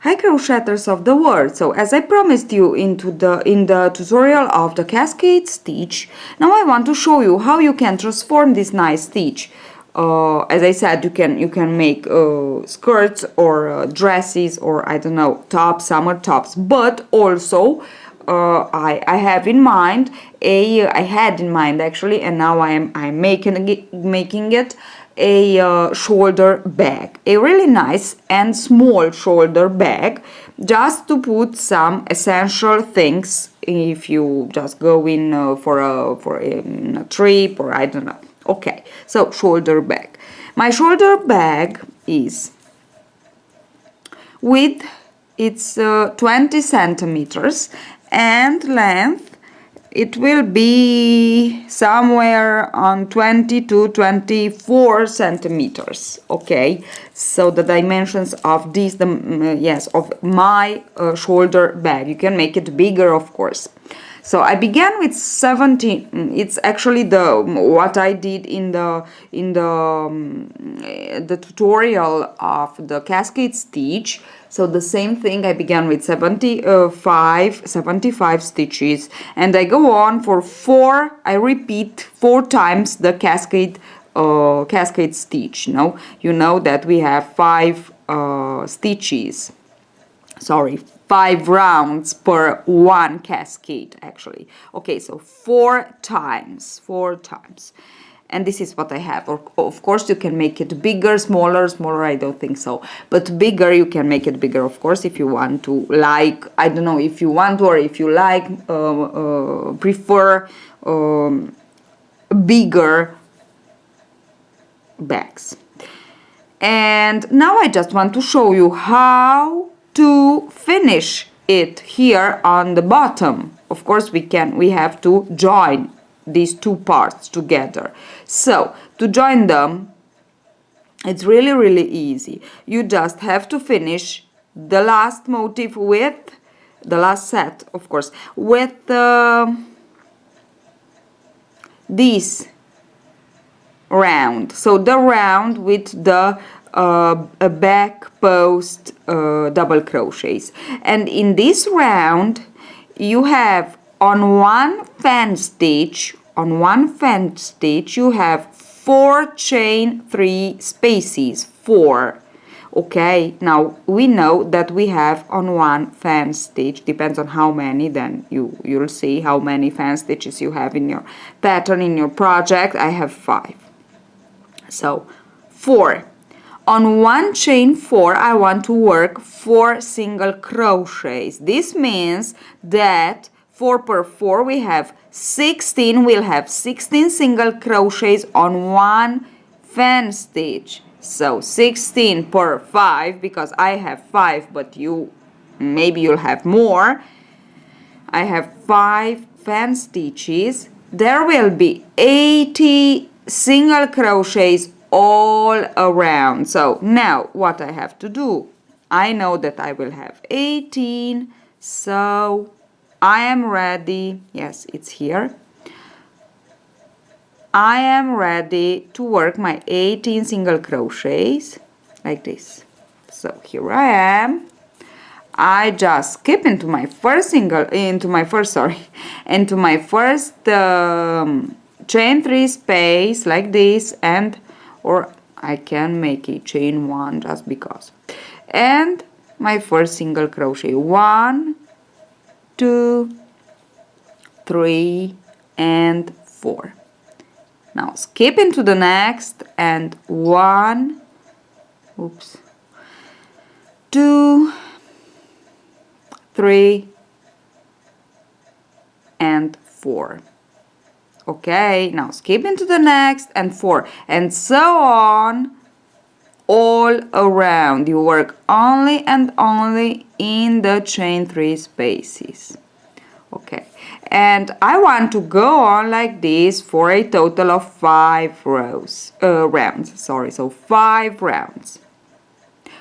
Hi crocheters of the world. So as I promised you in the tutorial of the cascade stitch, now I want to show you how you can transform this nice stitch. As I said, you can make skirts or dresses, or I don't know, tops, summer tops, but also I have in mind I had in mind actually, and now I'm making it a shoulder bag, a really nice and small shoulder bag, just to put some essential things if you just go in for a trip, or I don't know. Okay, so shoulder bag. My shoulder bag is width, it's 20 centimeters, and length it will be somewhere on 20 to 24 centimeters. Okay, so the dimensions of this, of my shoulder bag. You can make it bigger, of course. So I began with 70. It's actually what I did in the tutorial of the cascade stitch. So the same thing, I began with 75 stitches, and I go on for 4. I repeat 4 times the cascade stitch. No, you know that we have 5 stitches. Sorry, 5 rounds per 1 cascade actually. Okay, so 4 times. And this is what I have. Of course, you can make it bigger, smaller, I don't think so. But bigger, you can make it bigger, of course, if you want to, like, I don't know, if you want to, or if you like, prefer bigger bags. And now I just want to show you how to finish it here on the bottom. Of course, we have to join these 2 parts together. So to join them, it's really easy. You just have to finish the last motif with the last set, of course, with this round. So the round with the back post double crochets, and in this round you have on one fan stitch you have 4 chain 3 spaces, 4. Okay, now we know that we have on one fan stitch, depends on how many, then you'll see how many fan stitches you have in your pattern, in your project. I have 5, so 4. On one chain 4, I want to work 4 single crochets. This means that 4 per 4 we have 16. We'll have 16 single crochets on one fan stitch. So 16 per 5, because I have 5, but maybe you'll have more. I have 5 fan stitches. There will be 80 single crochets all around. So now what I have to do, I know that I will have 18, so I am ready. Yes, it's here. I am ready to work my 18 single crochets like this. So here I am. I just skip into my first chain 3 space like this, or I can make a chain 1 just because, and my first single crochet, 1, 2, 3 and 4. Now skip into the next, and 1, 2, 3 and 4. Okay, now skip into the next, and 4, and so on all around. You work only and only in the chain 3 spaces. Okay, and I want to go on like this for a total of 5 rounds. So 5 rounds.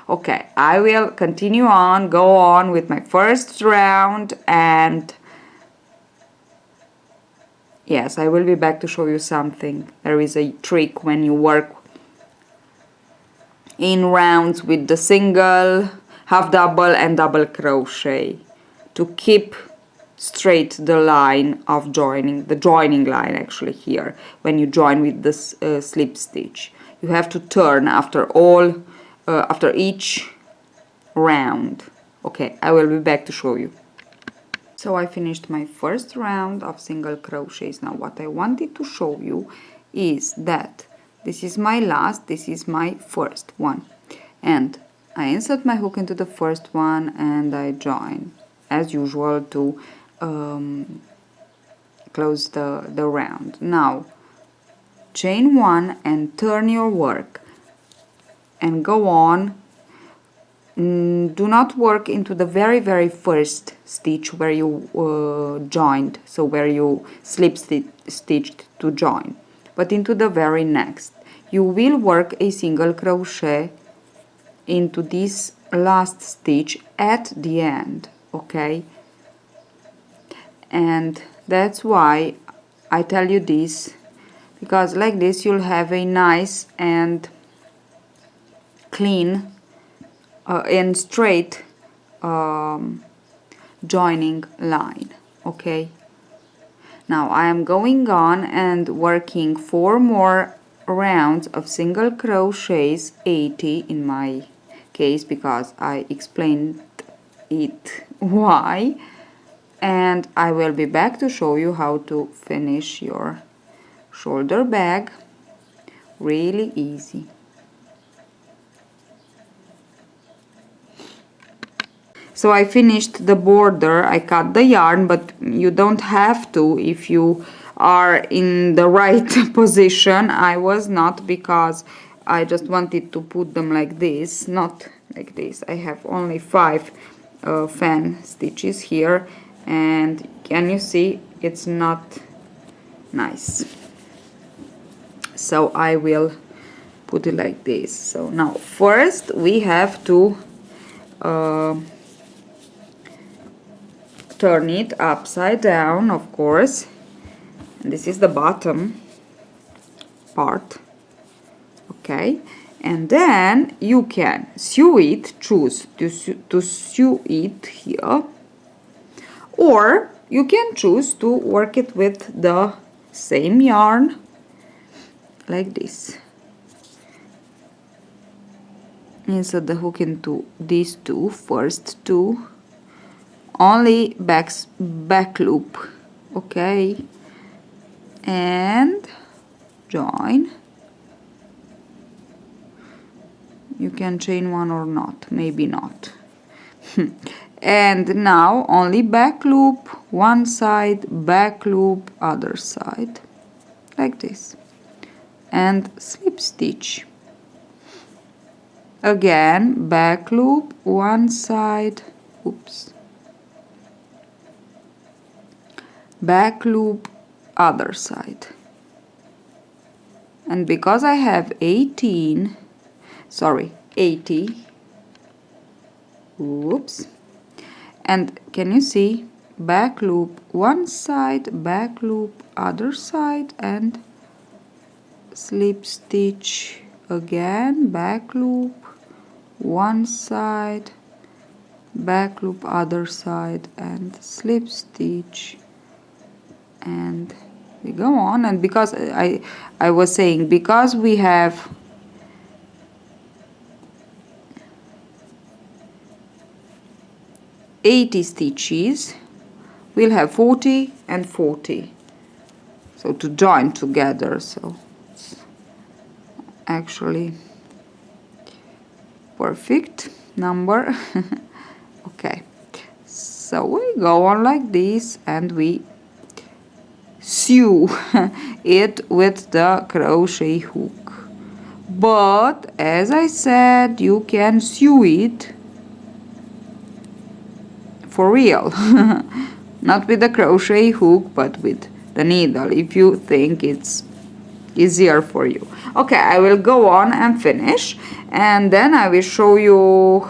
Okay, I will go on with my first round, and yes, I will be back to show you something. There is a trick when you work in rounds with the single half double and double crochet to keep straight the line of joining, the joining line actually here when you join with this slip stitch. You have to turn after after each round. Okay, I will be back to show you. So I finished my first round of single crochets. Now what I wanted to show you is that this is my last, this is my first one, and I insert my hook into the first one and I join as usual to close the round. Now chain one and turn your work and go on. Do not work into the very first stitch where you joined, so where you slip stitched to join, but into the very next. You will work a single crochet into this last stitch at the end, okay? And that's why I tell you this, because like this you'll have a nice and clean and straight joining line, okay? Now I am going on and working 4 more rounds of single crochets, 80 in my case, because I explained it why, and I will be back to show you how to finish your shoulder bag. Really easy. So I finished the border, I cut the yarn, but you don't have to if you are in the right position. I was not, because I just wanted to put them like this, not like this. I have only 5 fan stitches here, and can you see it's not nice, so I will put it like this. So now first we have to turn it upside down, of course, and this is the bottom part, okay? And then you can sew it, choose to sew it here, or you can choose to work it with the same yarn like this. Insert the hook into these first two, only back loop, okay, and join. You can chain one or not, maybe not. And now only back loop one side, back loop other side, like this, and slip stitch. Again back loop one side, oops, back loop other side. And because I have 80, oops, and can you see, back loop one side, back loop other side, and slip stitch. Again back loop one side, back loop other side, and slip stitch, and we go on. And because I was saying, because we have 80 stitches, we'll have 40 and 40, so to join together. So it's actually perfect number. Okay, so we go on like this and we sew it with the crochet hook. But as I said, you can sew it for real, not with the crochet hook, but with the needle, if you think it's easier for you. Okay, I will go on and finish, and then I will show you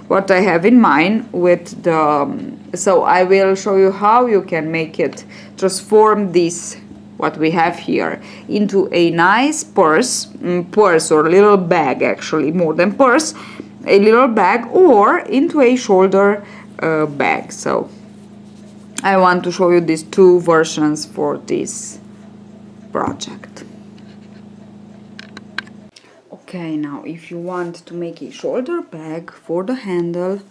what I have in mind with the so I will show you how you can make it, transform this what we have here into a nice purse or little bag, actually more than purse, a little bag or into a shoulder bag. So I want to show you these two versions for this project. Okay, now if you want to make a shoulder bag for the handle,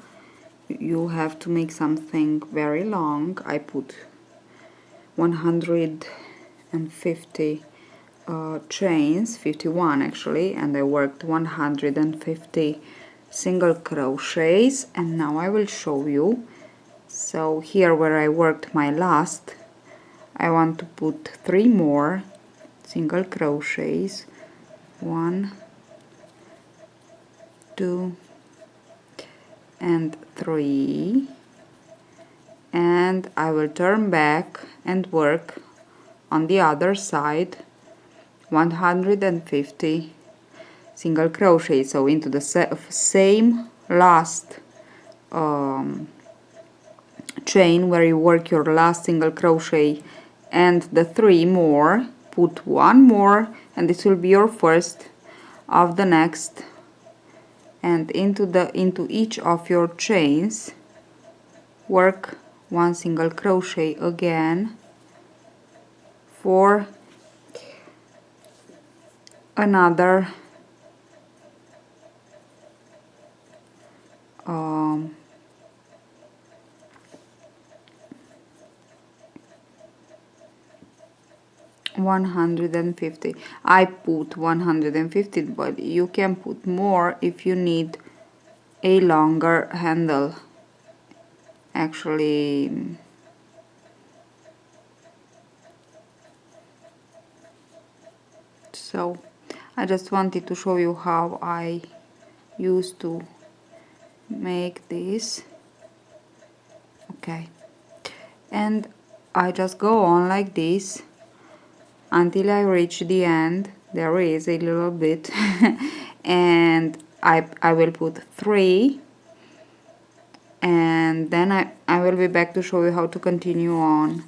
you have to make something very long. I put 150 chains, 51 actually, and I worked 150 single crochets, and now I will show you. So here where I worked my last, I want to put 3 more single crochets, 1, 2 and 3, and I will turn back and work on the other side 150 single crochet. So into the same last chain where you work your last single crochet and the 3 more, put 1 more, and this will be your first of the next, and into each of your chains work 1 single crochet again for another 150. I put 150, but you can put more if you need a longer handle. Actually, so I just wanted to show you how I used to make this. Okay, and I just go on like this until I reach the end. There is a little bit and I will put 3, and then I will be back to show you how to continue on.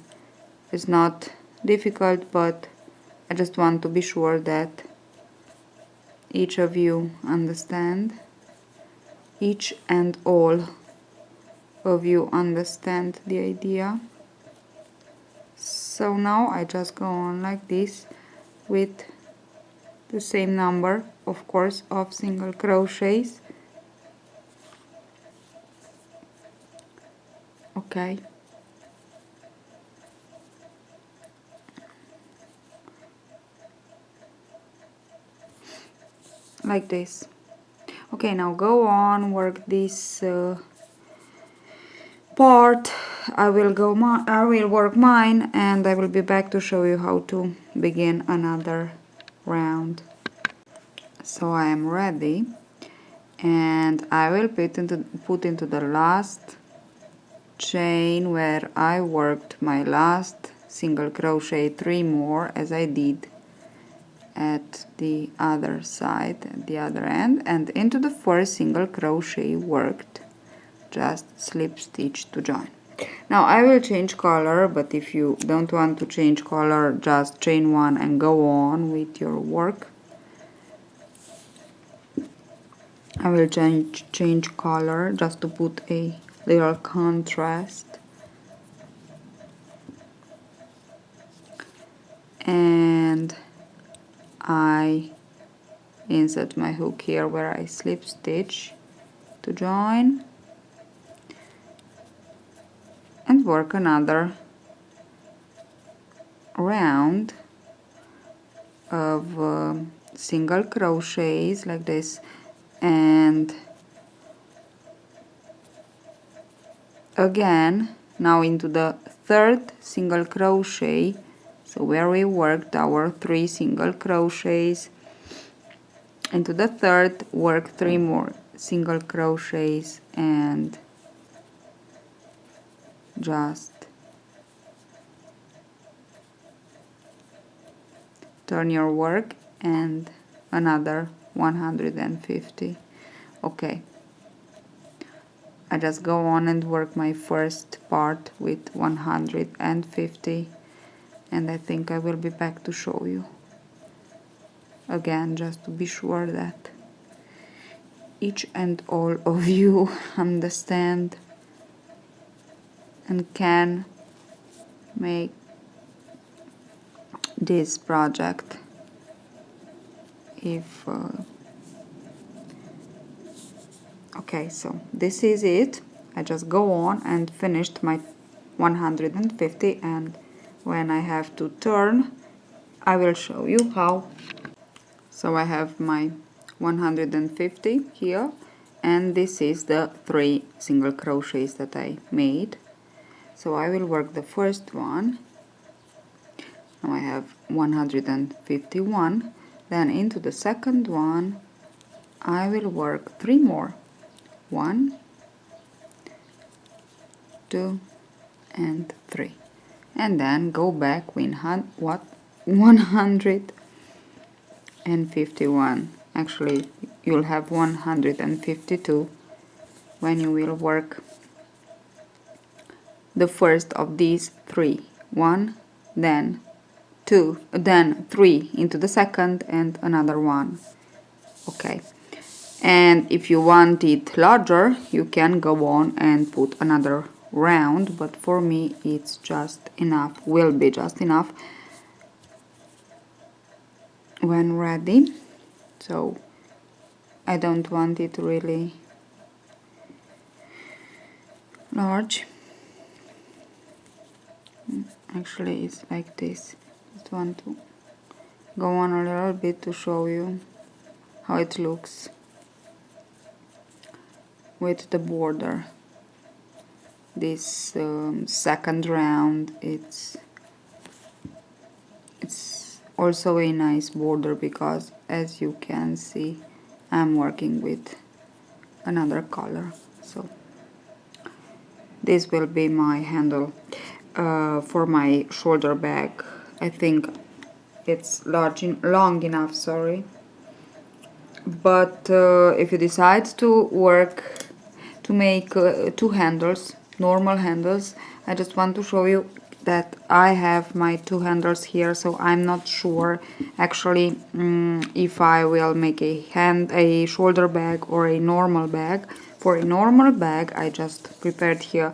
It's not difficult, but I just want to be sure that each of you understand, each and all of you understand the idea. So now I just go on like this with the same number, of course, of single crochets. Okay, like this. Okay, now go on, work this part. I will work mine, and I will be back to show you how to begin another round. So I am ready, and I will put into the last chain where I worked my last single crochet 3 more, as I did at the other side, at the other end, and into the first single crochet worked, just slip stitch to join. Now I will change color, but if you don't want to change color, just chain 1 and go on with your work. I will change color just to put a little contrast. And I insert my hook here where I slip stitch to join and work another round of single crochets like this, and again now into the third single crochet, so where we worked our 3 single crochets, into the third work 3 more single crochets and just turn your work and another 150. Okay, I just go on and work my first part with 150, and I think I will be back to show you again, just to be sure that each and all of you understand and can make this project. If okay, so this is it. I just go on and finished my 150, and when I have to turn I will show you how. So I have my 150 here, and this is the 3 single crochets that I made. So I will work the first one. Now I have 151. Then into the second one I will work 3 more. 1, 2 and 3, and then go back with 151. Actually you'll have 152 when you will work the first of these 3. 1, then 2, then 3 into the second, and another 1. Okay, and if you want it larger you can go on and put another round, but for me it's just enough, will be just enough when ready. So I don't want it really large. Actually it's like this. Just want to go on a little bit to show you how it looks with the border. This second round, it's also a nice border, because as you can see I'm working with another color. So this will be my handle for my shoulder bag. I think it's long enough, sorry. But if you decide to make 2 handles, normal handles, I just want to show you that I have my 2 handles here, so I'm not sure actually if I will make a shoulder bag or a normal bag. For a normal bag I just prepared here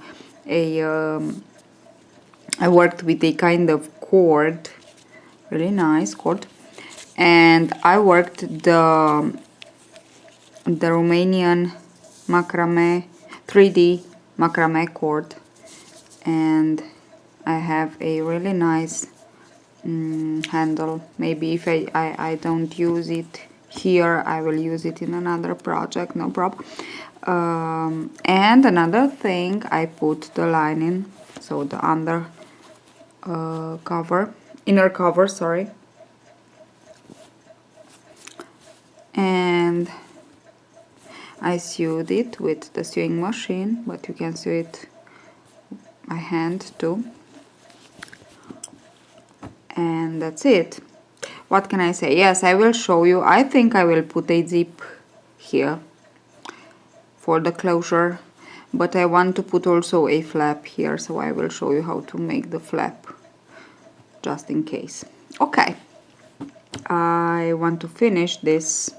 I worked with a kind of cord, really nice cord, and I worked the Romanian macrame 3D macrame cord, and I have a really nice handle. Maybe if I don't use it here I will use it in another project, no problem. And another thing, I put the lining, so the inner cover, sorry, and I sewed it with the sewing machine, but you can sew it by hand too. And that's it. What can I say? Yes, I will show you. I think I will put a zip here for the closure, but I want to put also a flap here, so I will show you how to make the flap just in case. Okay, I want to finish this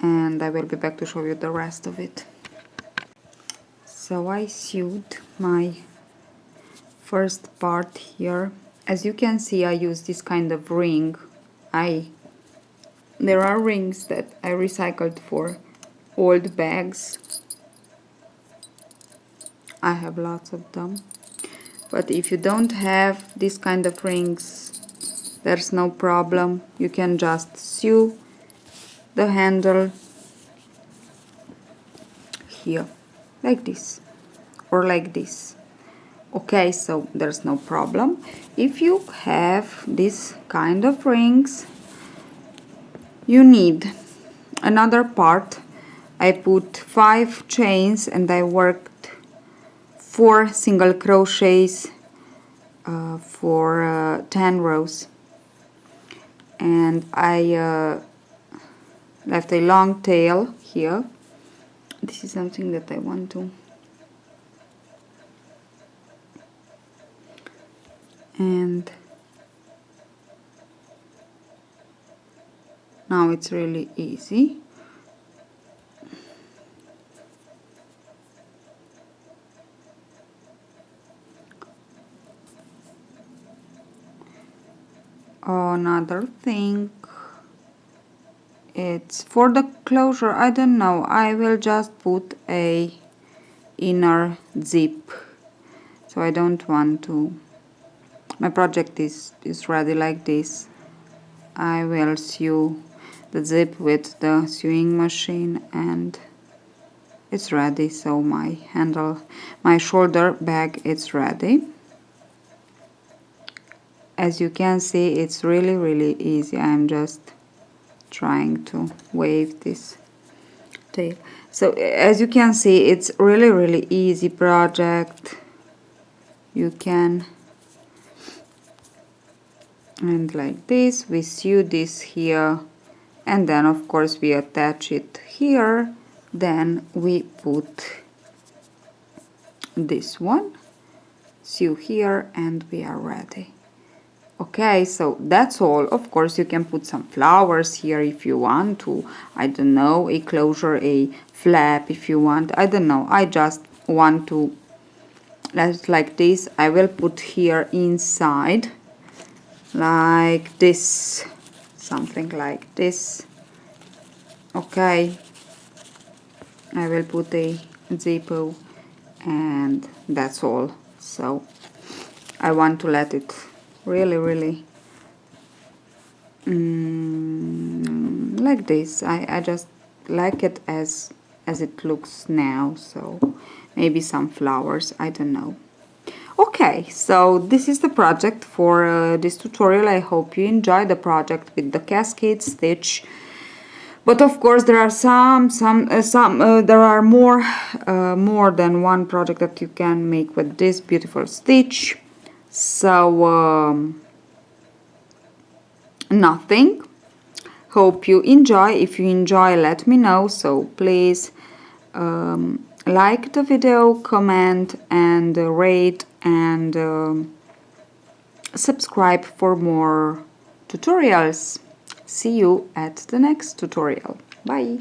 and I will be back to show you the rest of it. So I sewed my first part here. As you can see, I use this kind of ring. There are rings that I recycled for old bags. I have lots of them. But if you don't have this kind of rings, there's no problem. You can just sew the handle here, like this, or like this. Okay, so there's no problem. If you have this kind of rings, you need another part. I put 5 chains and I worked 4 single crochets for 10 rows, and I left a long tail here. This is something that I want to, and now it's really easy. another thing, it's for the closure, I don't know, I will just put a inner zip, so I don't want to, my project is ready like this. I will sew the zip with the sewing machine and it's ready, so my handle, my shoulder bag is ready. As you can see, it's really easy. I'm just trying to wave this tail. So as you can see, it's really easy project. You can, and like this we sew this here, and then of course we attach it here, then we put this one, sew here, and we are ready. Okay, so that's all. Of course you can put some flowers here if you want to, I don't know, a closure, a flap if you want, I don't know. I just want to, like this, I will put here inside like this, something like this. Okay, I will put a zippo and that's all. So I want to let it really like this. I just like it as it looks now, so maybe some flowers, I don't know. Okay, so this is the project for this tutorial. I hope you enjoy the project with the cascade stitch. But of course there are there are more than one project that you can make with this beautiful stitch. So nothing. Hope you enjoy. If you enjoy, let me know. So please like the video, comment and rate and subscribe for more tutorials. See you at the next tutorial. Bye!